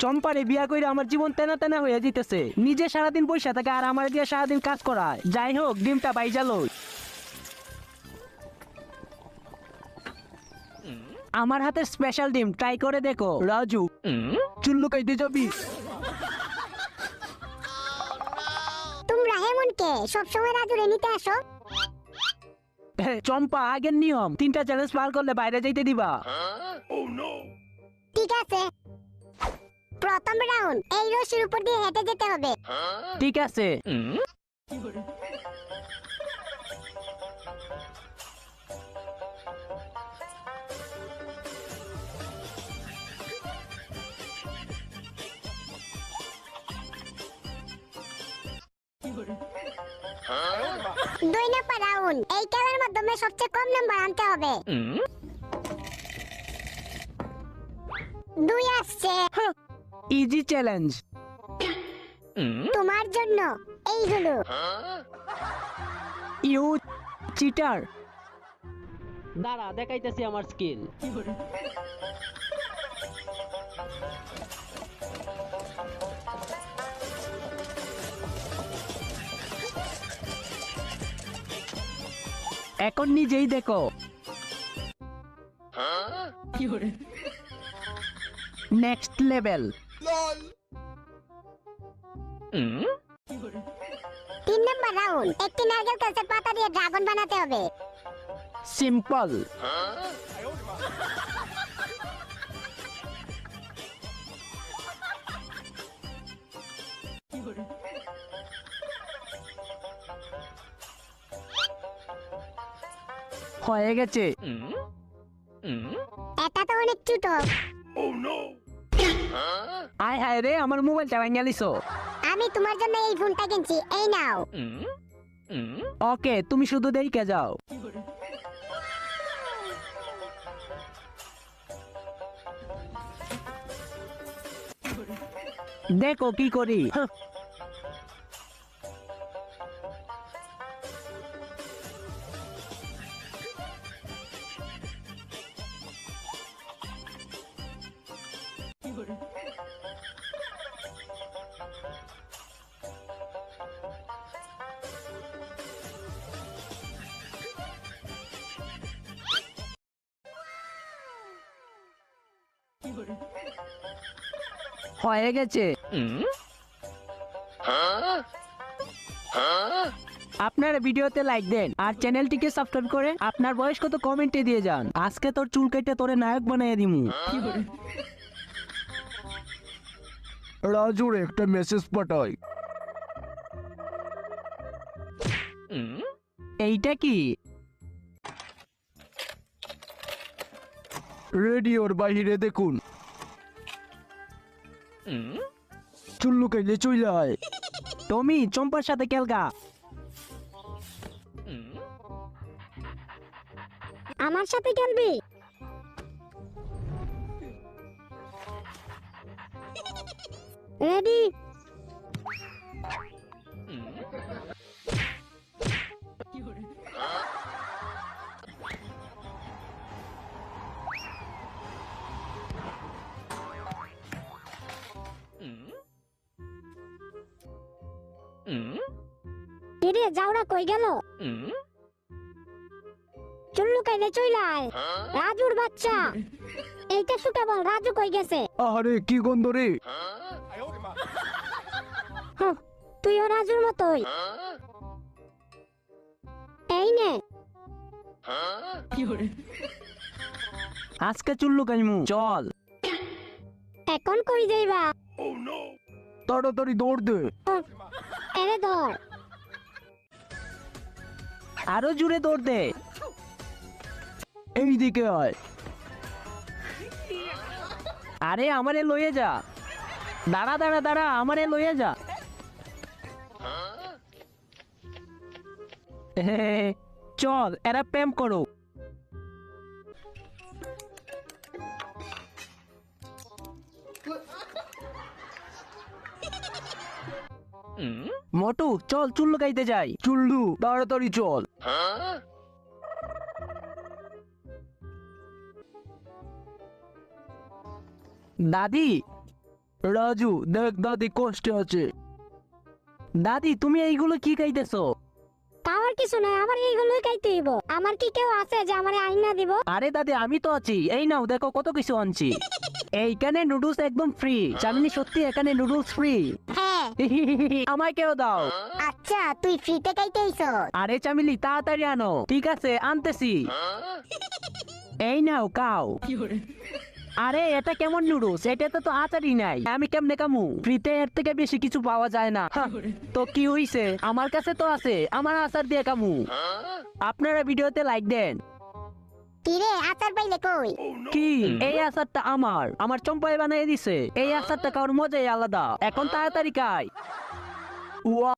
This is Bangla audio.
চম্পারে বিয়া কইরা আমার জীবন তেনা তেনা হয়ে যেতেছে। নিজে সারাদিন পয়সা থাকে আর আমার দিয়ে সারাদিন কাজ করায়। যাই হোক, ডিমটা বাইজালো। আমার হাতে স্পেশাল ডিম, ট্রাই করে দেখো। রাজু, চুল্লু কাইতে যাবি? তোমরা এমন কে সবসময় রাজুরে নিতে আসো? চম্পা, আগের নিয়ম, 3টা চ্যালেঞ্জ পার করলে বাইরে যাইতে দিবা। ঠিক আছে, প্রথম রাউন্ড এই রশির উপর দিয়ে হেঁটে যেতে হবে। ঠিক আছে। দুই নাম্বার রাউন্ড, এই খেলার মাধ্যমে সবচেয়ে কম নাম্বার আনতে হবে। 2 আসছে। Easy challenge. তোমার জন্য এইগুলো। You cheater. দাঁড়া, দেখাইতেছি আমার স্কিল। এখন নিজেই দেখো। Next level. 3 নাম্বার রাউন্ড, একটি নারকেল গাছের পাতা দিয়ে ড্রাগন বানাতে হবে। সিম্পল। হয়ে গেছে। এটা তো অনেক ছোট। আয় হায় রে, আমার মোবাইলটা ভাঙিয়া লিছো। আমি তোমার জন্য এই ফোনটা কিনছি, এই নাও। ওকে, তুমি শুধু দেখে যাও। দেখো কি করি। হয়ে গেছে। আপনার ভিডিওতে লাইক দেন আর চ্যানেলটিকে সাবস্ক্রাইব করে আপনার বয়স কত কমেন্টে দিয়ে যান। আজকে তোর চুল কেটে তোরে নায়ক বানিয়ে দিমু। রাজুর একটা মেসেজ পাঠাই। এইটা কি? রেডিওর বাহিরে দেখুন। চুল্লু কাইলে চইলায়। তুমি চম্পার সাথে কেলগা। আমার সাথে খেলবি? রেডি? কিরে, যাওরা কই গেল? চুল্লু কাইলে চইলায়। রাজুর বাচ্চা, এইটা শুটা বল, রাজু কই গেছে? আরে কি গন্ধ রে। তুইও রাজুর মতোই। এই নে। আজকে চুল্লু কাইমু, চল। এখন কই যাইবা? তাড়াতাড়ি দৌড় দে। এরে ধর। আরো জোরে দৌড় দে। এইদিকে আয়। আরে আমারে লয়ে যা। দাঁড়া দাঁড়া দাঁড়া, আমারে লয়ে যা। চল, এরা প্রেম করো। মোটু, চল চুল্লু গাইতে যাই। চুল্লু তাড়াতাড়ি চল। দাদি, রাজু দেখ দাদি কষ্টে আছে। দাদি তুমি এইগুলো কি খাইতেছো? তাওয়ার কিছু নাই, আমার এইগুলোই খাইতে হইব। আমার কি কেউ আছে যে আমারে আইনা দিব? আরে দাদি আমি তো আছি, এই নাও দেখো কত কিছু আনছি। এইখানে নুডলস একদম ফ্রি। চাঁদনি সত্যি এখানে নুডলস ফ্রি। হ্যাঁ। আমায় কেউ দাও। আচ্ছা তুই ফ্রিতে খাইতে আইছ? আরে চামিলি তাড়াতাড়ি আনো। ঠিক আছে আনতেছি। এই নাও কাও। আরে এটা কেমন নুডলস? এটাতে তো আচারই নাই, আমি কেমনে কামু? ফ্রিতে এর থেকে বেশি কিছু পাওয়া যায় না। হা, তো কি হইছে? আমার কাছে তো আছে, আমার আচার দিয়ে কামু। আপনারা ভিডিওতে লাইক দেন। কি রে আচার পাইলে কই? কি এই আচারটা আমার চম্পাই বানিয়ে দিছে। এই আচারটা খাওয়ার মজাই আলাদা। এখন তাড়াতাড়ি খাই। ওয়া